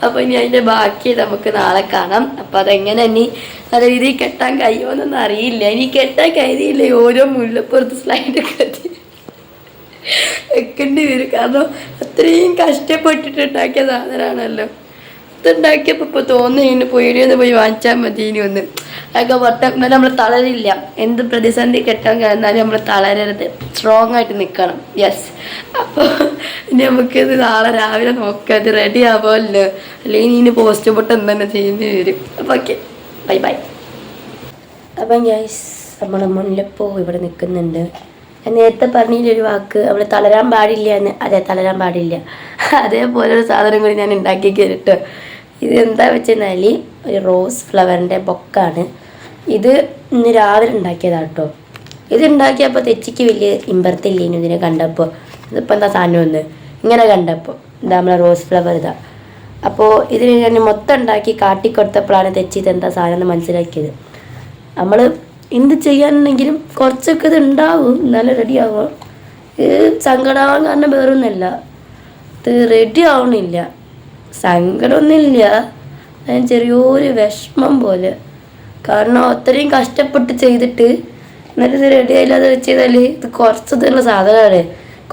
അപ്പോൾ ഇനി അതിൻ്റെ ബാക്കി നമുക്ക് നാളെ കാണാം. അപ്പോൾ അതെങ്ങനെ ഇനി നല്ല രീതിയിൽ കെട്ടാൻ കഴിയുമോന്നൊന്നും അറിയില്ല. ഇനി കെട്ടാൻ കഴിയില്ലേ ഓരോ മുല്ലപ്പുറത്ത് സ്ലൈഡ് കെട്ടി വെക്കേണ്ടി വരും. കാരണം അത്രയും കഷ്ടപ്പെട്ടിട്ട് ഉണ്ടാക്കിയ സാധനമാണല്ലോ. ഇതുണ്ടാക്കിയപ്പോൾ ഇപ്പോൾ തോന്നുന്നു പോയിടിയൊന്ന് പോയി വാങ്ങിച്ചാൽ മതി ഇനി ഒന്ന്. അതൊക്കെ വട്ടം എന്നാലും നമ്മൾ തളരില്ല. എന്ത് പ്രതിസന്ധി കെട്ടാൻ കഴിഞ്ഞാലും നമ്മൾ തളരരുത്, സ്ട്രോങ് ആയിട്ട് നിൽക്കണം. യെസ്. അപ്പോൾ ഇനി നമുക്കിത് നാളെ രാവിലെ നോക്കാം, ഇത് റെഡി ആവുമല്ലോ, അല്ലെങ്കിൽ ഇനി പോസ്റ്റ് പൊട്ടം തന്നെ ചെയ്യേണ്ടി വരും. അപ്പോൾ ഓക്കെ, ബൈ ബൈ. അപ്പം ഗൈസ്, നമ്മൾ മുല്ലപ്പൂ ഇവിടെ നിൽക്കുന്നുണ്ട്. ഞാൻ നേരത്തെ പറഞ്ഞൊരു വാക്ക്, നമ്മൾ തളരാൻ പാടില്ല എന്ന്. അതെ, തളരാൻ പാടില്ല. അതേപോലൊരു സാധനം കൂടി ഞാൻ ഉണ്ടാക്കി കേട്ടോ. ഇത് എന്താ വെച്ചെന്നാൽ ഒരു റോസ് ഫ്ലവറിൻ്റെ ബൊക്കാണ്. ഇത് ഇന്ന് രാവിലെ ഉണ്ടാക്കിയതാണ് കേട്ടോ. ഇത് ഉണ്ടാക്കിയപ്പോൾ തെച്ചിക്ക് വലിയ ഇമ്പർത്തില്ലേനു ഇതിനെ കണ്ടപ്പോൾ. ഇതിപ്പോൾ എന്താ സാധനം ഒന്ന് ഇങ്ങനെ കണ്ടപ്പോൾ, എന്താ നമ്മളെ റോസ് ഫ്ലവർ ഇതാ. അപ്പോൾ ഇതിന് ഞാൻ മൊത്തം ഉണ്ടാക്കി കാട്ടിക്കൊടുത്തപ്പോഴാണ് തെച്ചി ഇതെന്താ സാധനം എന്ന് മനസ്സിലാക്കിയത്. നമ്മൾ എന്ത് ചെയ്യാനുണ്ടെങ്കിലും കുറച്ചൊക്കെ ഇത് ഉണ്ടാവും, എന്നാലും റെഡി ആവും. ഇത് സങ്കടമാവാൻ കാരണം വേറൊന്നുമല്ല, ഇത് റെഡി ആവണില്ല. സങ്കടമൊന്നുമില്ല, ഞാൻ ചെറിയൊരു വിഷമം പോലെ. കാരണം അത്രയും കഷ്ടപ്പെട്ട് ചെയ്തിട്ട് എന്നിട്ട് ഇത് റെഡി ആയില്ലാതെ വെച്ചതാൽ ഇത് കുറച്ച് ഇതുള്ള സാധനമാണ്.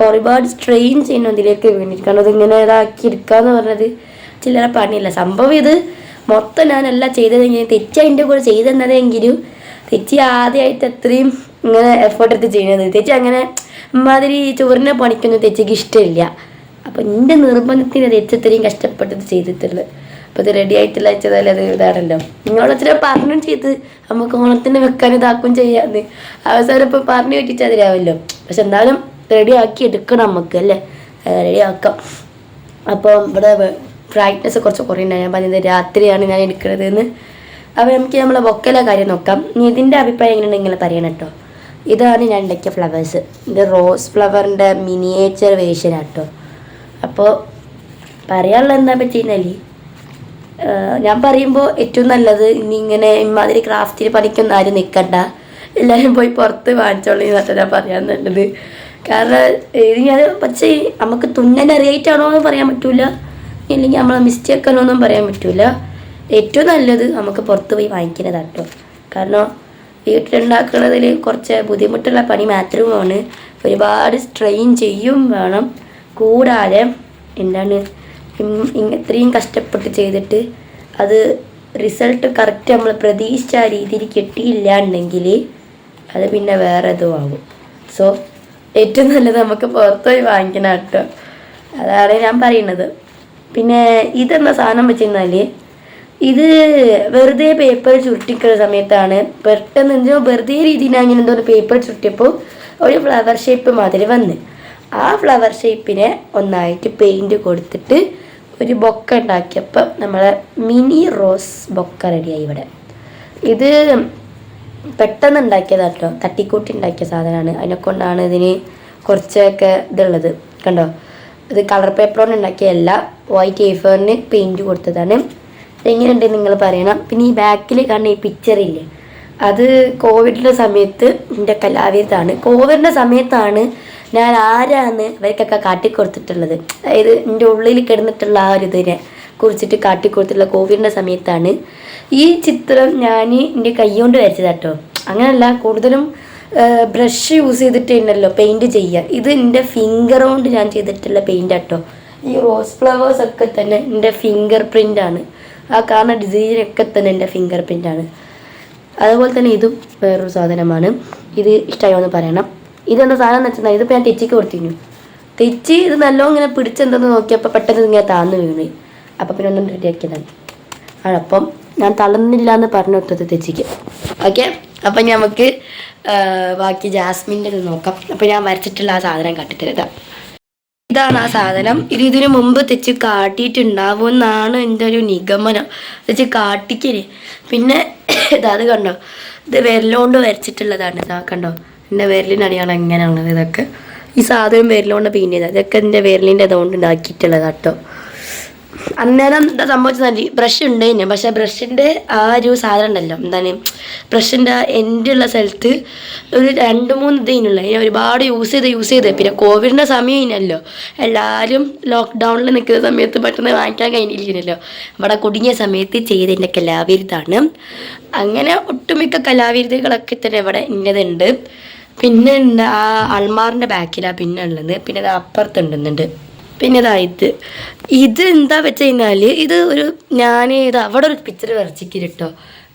ഒരുപാട് സ്ട്രെയിൻ ചെയ്യണം ഇതിലേക്ക് വേണ്ടിയിട്ട്. കാരണം ഇതിങ്ങനെ ഇതാക്കി എടുക്കാന്ന് പറഞ്ഞത് ചില്ലറ പണിയില്ല. സംഭവം ഇത് മൊത്തം ഞാനല്ല ചെയ്തതെങ്കിലും തെച്ചി അതിൻ്റെ കൂടെ ചെയ്തെന്നതെങ്കിലും തെച്ചി ആദ്യമായിട്ട് അത്രയും ഇങ്ങനെ എഫേർട്ട് എടുത്ത് ചെയ്യുന്നത്. തെച്ചി അങ്ങനെ മാതിരി ചോറിനെ പണിക്കൊന്നും തെച്ചിക്ക് ഇഷ്ടമില്ല. അപ്പോൾ എൻ്റെ നിർബന്ധത്തിന് തെച്ചി അത്രയും കഷ്ടപ്പെട്ടിട്ട് ചെയ്തിട്ടുള്ളത്. അപ്പോൾ ഇത് റെഡി ആയിട്ടില്ല വെച്ചതല്ലേ, അത് ഇതാണല്ലോ. നിങ്ങളോട് അച്ഛനെ പറഞ്ഞും ചെയ്ത് നമുക്ക് ഓണത്തിന് വെക്കാൻ ഇതാക്കും ചെയ്യാമെന്ന്. അവസാനം ഇപ്പോൾ പറഞ്ഞു വെച്ചിട്ട് അതിലാവല്ലോ. പക്ഷെ എന്നാലും റെഡി ആക്കി എടുക്കണം നമുക്ക്, അല്ലേ, റെഡി ആക്കാം. അപ്പോൾ ഇവിടെ ബ്രൈറ്റ്നെസ് കുറച്ച് കുറയുണ്ടായി. ഞാൻ പറഞ്ഞത് രാത്രിയാണ് ഞാൻ എടുക്കുന്നതെന്ന്. അപ്പോൾ നമുക്ക് നമ്മളെ ബൊക്കയിലെ കാര്യം നോക്കാം. ഇനി ഇതിൻ്റെ അഭിപ്രായം എങ്ങനെയുണ്ടെങ്കിൽ പറയണം കേട്ടോ. ഇതാണ് ഞാൻ ഉണ്ടാക്കിയ ഫ്ലവേഴ്സ്. ഇത് റോസ് ഫ്ലവറിൻ്റെ മിനിയേച്ചർ വേർഷനാണ് കേട്ടോ. അപ്പോൾ പറയാനുള്ളത് എന്താ പറ്റിയെന്നാൽ, ഞാൻ പറയുമ്പോൾ ഏറ്റവും നല്ലത് ഇനി ഇങ്ങനെ ഇമാതിരി ക്രാഫ്റ്റിന് പണിക്കൊന്നും ആരും നിൽക്കണ്ട, എല്ലാവരും പോയി പുറത്ത് വാങ്ങിച്ചോളി എന്നിട്ട് ഞാൻ പറയാന്നുള്ളത്. കാരണം ഇത് ഞാൻ പക്ഷേ നമുക്ക് തുന്നൽ അറിയായിട്ടാണോ എന്ന് പറയാൻ പറ്റൂല, ഇല്ലെങ്കിൽ നമ്മളെ മിസ്റ്റേക്ക് ആണോ എന്നും പറയാൻ പറ്റൂല. ഏറ്റവും നല്ലത് നമുക്ക് പുറത്ത് പോയി വാങ്ങിക്കുന്നതാണ് കേട്ടോ. കാരണം വീട്ടിലുണ്ടാക്കുന്നതിൽ കുറച്ച് ബുദ്ധിമുട്ടുള്ള പണി മാത്രവുമാണ്, ഒരുപാട് സ്ട്രെയിൻ ചെയ്യും വേണം. കൂടാതെ എന്താണ് ഇത്രയും കഷ്ടപ്പെട്ട് ചെയ്തിട്ട് അത് റിസൾട്ട് കറക്റ്റ് നമ്മൾ പ്രതീക്ഷിച്ച ആ രീതിയിൽ കിട്ടിയില്ല ഉണ്ടെങ്കിൽ അത് പിന്നെ വേറെ എതോ ആകും. സോ ഏറ്റവും നല്ലത് നമുക്ക് പുറത്ത് പോയി വാങ്ങിക്കണം കേട്ടോ. അതാണ് ഞാൻ പറയുന്നത്. പിന്നെ ഇതെന്താ സാധനം വെച്ചിരുന്നാൽ, ഇത് വെറുതെ പേപ്പർ ചുരുട്ടിക്കുന്ന സമയത്താണ് പെട്ടെന്ന് എന്തോ വെറുതെ രീതിയിൽ അങ്ങനെ എന്തോ പേപ്പർ ചുരുട്ടിയപ്പോൾ ഒരു ഫ്ലവർ ഷേപ്പ് മാതിരി വന്ന്, ആ ഫ്ലവർ ഷേപ്പിനെ ഒന്നായിട്ട് പെയിൻറ്റ് കൊടുത്തിട്ട് ഒരു ബൊക്ക ഉണ്ടാക്കിയപ്പോൾ നമ്മളെ മിനി റോസ് ബൊക്ക റെഡിയായി ഇവിടെ. ഇത് പെട്ടെന്ന് ഉണ്ടാക്കിയതാണ് കേട്ടോ, തട്ടിക്കൂട്ടി ഉണ്ടാക്കിയ സാധനമാണ്. അതിനെക്കൊണ്ടാണ് ഇതിന് കുറച്ചൊക്കെ ഇതുള്ളത്. കണ്ടോ, ഇത് കളർ പേപ്പറോണ്ട് ഉണ്ടാക്കിയതല്ല, വൈറ്റ് പേപ്പറിന് പെയിൻറ്റ് കൊടുത്തതാണ്. എങ്ങനെയുണ്ടെന്ന് നിങ്ങൾ പറയണം. പിന്നെ ഈ ബാക്കിൽ കാണുന്ന ഈ പിക്ചറില്ലേ, അത് കോവിഡിൻ്റെ സമയത്ത് എൻ്റെ കലാവിരുതാണ്. കോവിഡിൻ്റെ സമയത്താണ് ഞാൻ ആരാന്ന് അവർക്കൊക്കെ കാട്ടിക്കൊടുത്തിട്ടുള്ളത്. അതായത് എൻ്റെ ഉള്ളിൽ കിടന്നിട്ടുള്ള ആ ഒരു ഇതിനെ കുറിച്ചിട്ട് കാട്ടിക്കൊടുത്തിട്ടുള്ള കോവിഡിൻ്റെ സമയത്താണ്. ഈ ചിത്രം ഞാൻ എൻ്റെ കൈ കൊണ്ട് വരച്ചതാട്ടോ. അങ്ങനെയല്ല, കൂടുതലും ബ്രഷ് യൂസ് ചെയ്തിട്ട് ഉണ്ടല്ലോ പെയിൻറ്റ് ചെയ്യുക. ഇത് എൻ്റെ ഫിംഗർ കൊണ്ട് ഞാൻ ചെയ്തിട്ടുള്ള പെയിൻ്റ് ആട്ടോ. ഈ റോസ് ഫ്ലവേഴ്സൊക്കെ തന്നെ എൻ്റെ ഫിംഗർ പ്രിൻ്റാണ്. ആ കാണുന്ന ഡിസൈനൊക്കെ തന്നെ എൻ്റെ ഫിംഗർ പ്രിൻ്റാണ്. അതുപോലെ തന്നെ ഇതും വേറൊരു സാധനമാണ്. ഇത് ഇഷ്ടമായോ എന്ന് പറയണം. ഇതെന്താ സാധനം എന്ന് വെച്ചാൽ, ഇതിപ്പോൾ ഞാൻ തെച്ചിക്ക് കൊടുത്തിരുന്നു. തെച്ചി ഇത് നല്ലോണം ഇങ്ങനെ പിടിച്ചെന്തെന്ന് നോക്കിയപ്പോൾ പെട്ടെന്ന് ഇങ്ങനെ താന്ന് വീണു. അപ്പം പിന്നെ ഒന്നും റെഡിയാക്കിയതാണ്. അപ്പം ഞാൻ തളർന്നില്ല എന്ന് പറഞ്ഞു കൊടുത്തത് തെച്ചിക്ക്. ഓക്കെ, അപ്പം നമുക്ക് ബാക്കി ജാസ്മിൻ്റെ ഇത് നോക്കാം. അപ്പം ഞാൻ വരച്ചിട്ടുള്ള ആ സാധനം കാട്ടിത്തരാം. ഇതാണ് ആ സാധനം. ഇതിനു മുമ്പ് തെച്ച് കാട്ടിയിട്ടുണ്ടാവുമെന്നാണ് എൻ്റെ ഒരു നിഗമനം. തെച്ച് കാട്ടിക്കല്. പിന്നെ അത് കണ്ടോ, ഇത് വിരലുകൊണ്ട് വരച്ചിട്ടുള്ളതാണ്. ഇതാ കണ്ടോ, എൻ്റെ വിരലിൻ്റെ അടിയാണ് എങ്ങനെയാണുള്ളത്. ഇതൊക്കെ ഈ സാധനം വിരലുകൊണ്ട് പെയിൻറ്റ് ചെയ്തത്. ഇതൊക്കെ എൻ്റെ വിരലിൻ്റെ അതുകൊണ്ട് ഉണ്ടാക്കിയിട്ടുള്ളത് കേട്ടോ. അന്നേരം എന്താ സംഭവിച്ചത്, ബ്രഷ് ഉണ്ട് തന്നെ. പക്ഷേ ബ്രഷിൻ്റെ ആ ഒരു സാധനം ഉണ്ടല്ലോ, എന്താണ് ബ്രഷിൻ്റെ എൻഡുള്ള സ്ഥലത്ത് ഒരു 2-3 ഇതിനുള്ള ഞാൻ ഒരുപാട് യൂസ് ചെയ്ത് പിന്നെ കോവിഡിൻ്റെ സമയം ഇല്ലല്ലോ, എല്ലാവരും ലോക്ക്ഡൗണിൽ നിൽക്കുന്ന സമയത്ത് പെട്ടെന്ന് വാങ്ങിക്കാൻ കഴിഞ്ഞിരിക്കുന്നല്ലോ. ഇവിടെ കുടുങ്ങിയ സമയത്ത് ചെയ്തതിൻ്റെ കലാവിരുതാണ്. അങ്ങനെ ഒട്ടുമിക്ക കലാവിരുതുകളൊക്കെ തന്നെ ഇവിടെ ഇന്നതുണ്ട്. പിന്നെ ഉണ്ട് ആ അൾമാറിൻ്റെ ബാക്കിലാണ് പിന്നെ ഉള്ളത്. പിന്നെ അത് അപ്പുറത്തുണ്ടുന്നുണ്ട്. പിന്നെ ഇത് എന്താ വെച്ച് കഴിഞ്ഞാൽ ഇത് ഒരു ഞാൻ ഇത് അവിടെ ഒരു പിക്ചർ വരച്ചിക്കില്ല കേട്ടോ.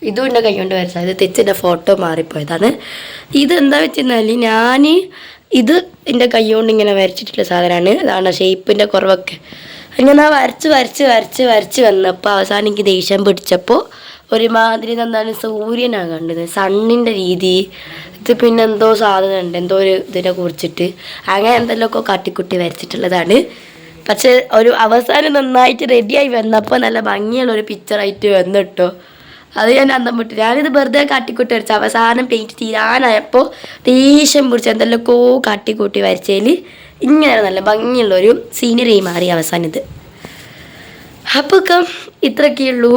ഇതും എൻ്റെ കൈ കൊണ്ട് വരച്ചാൽ ഇത് തെച്ചിൻ്റെ ഫോട്ടോ മാറിപ്പോയതാണ്. ഇത് എന്താ വെച്ച് കഴിഞ്ഞാൽ ഞാൻ ഇത് എൻ്റെ കൈ കൊണ്ട് ഇങ്ങനെ വരച്ചിട്ടുള്ള സാധനമാണ്. അതാണ് ഷേപ്പിൻ്റെ കുറവൊക്കെ. അങ്ങനെ വരച്ച് വന്നപ്പോൾ അവസാനം എനിക്ക് ദേഷ്യം പിടിച്ചപ്പോൾ ഒരുമാതിരി എന്താണ് സൂര്യനാണ് കണ്ടത്, സണ്ണിൻ്റെ രീതി. ഇത് പിന്നെ എന്തോ സാധനം ഉണ്ട്, എന്തോ ഒരു ഇതിനെ കുറിച്ചിട്ട് അങ്ങനെ എന്തെങ്കിലുമൊക്കെ കാട്ടിക്കുട്ടി വരച്ചിട്ടുള്ളതാണ്. പക്ഷെ ഒരു അവസാനം നന്നായിട്ട് റെഡിയായി വന്നപ്പോൾ നല്ല ഭംഗിയുള്ളൊരു പിക്ചറായിട്ട് വന്നിട്ടോ. അത് ഞാൻ അന്തം വിട്ടു. ഞാനിത് വെറുതെ കാട്ടിക്കൂട്ടി വരച്ചു. അവസാനം പെയിൻറ്റ് തീരാനായപ്പോൾ ദേഷ്യം പിടിച്ച് എന്തെല്ലാമൊക്കെ കാട്ടിക്കൂട്ടി വരച്ചതിൽ ഇങ്ങനെ നല്ല ഭംഗിയുള്ളൊരു സീനറി മാറി അവസാനം ഇത്. അപ്പോൾ ഇത്രയൊക്കെയുള്ളൂ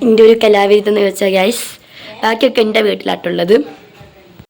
എൻ്റെ ഒരു കലാവിരുദ്ധെന്ന് വെച്ചാൽ ഗൈസ്. ബാക്കിയൊക്കെ എൻ്റെ വീട്ടിലാട്ടുള്ളത്.